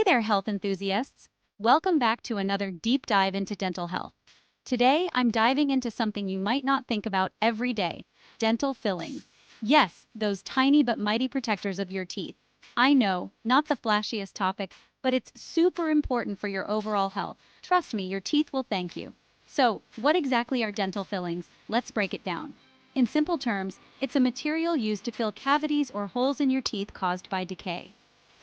there, health enthusiasts! Welcome back to another deep dive into dental health. Today, I'm diving into something you might not think about every day, dental fillings. Yes, those tiny but mighty protectors of your teeth. I know, not the flashiest topic, but it's super important for your overall health. Trust me, your teeth will thank you. So, what exactly are dental fillings? Let's break it down. In simple terms, it's a material used to fill cavities or holes in your teeth caused by decay.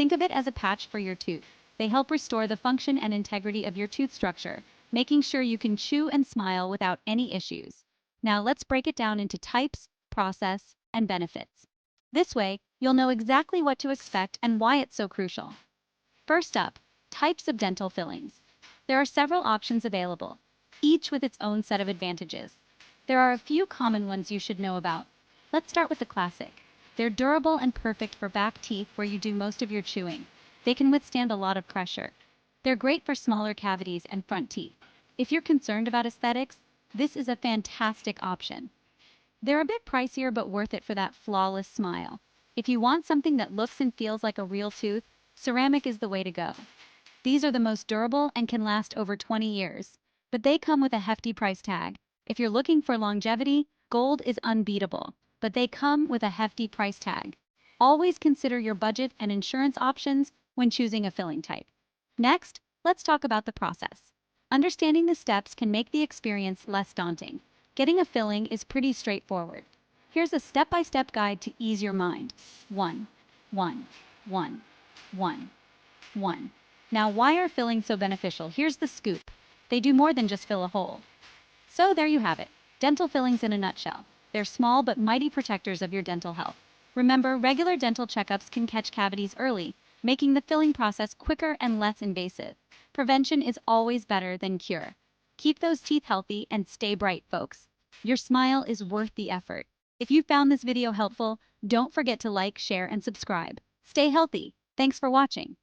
Think of it as a patch for your tooth. They help restore the function and integrity of your tooth structure, making sure you can chew and smile without any issues. Now let's break it down into types, process, and benefits. This way, you'll know exactly what to expect and why it's so crucial. First up, types of dental fillings. There are several options available, each with its own set of advantages. There are a few common ones you should know about. Let's start with the classic. They're durable and perfect for back teeth where you do most of your chewing. They can withstand a lot of pressure. They're great for smaller cavities and front teeth. If you're concerned about aesthetics, this is a fantastic option. They're a bit pricier but worth it for that flawless smile. If you want something that looks and feels like a real tooth, ceramic is the way to go. These are the most durable and can last over 20 years. But they come with a hefty price tag. If you're looking for longevity, gold is unbeatable. But they come with a hefty price tag. Always consider your budget and insurance options when choosing a filling type. Next, let's talk about the process. Understanding the steps can make the experience less daunting. Getting a filling is pretty straightforward. Here's a step-by-step guide to ease your mind. 1, 1, 1, 1, 1. Now, why are fillings so beneficial? Here's the scoop. They do more than just fill a hole. So there you have it. Dental fillings in a nutshell. They're small but mighty protectors of your dental health. Remember, regular dental checkups can catch cavities early, making the filling process quicker and less invasive. Prevention is always better than cure. Keep those teeth healthy and stay bright, folks. Your smile is worth the effort. If you found this video helpful, don't forget to like, share, and subscribe. Stay healthy. Thanks for watching.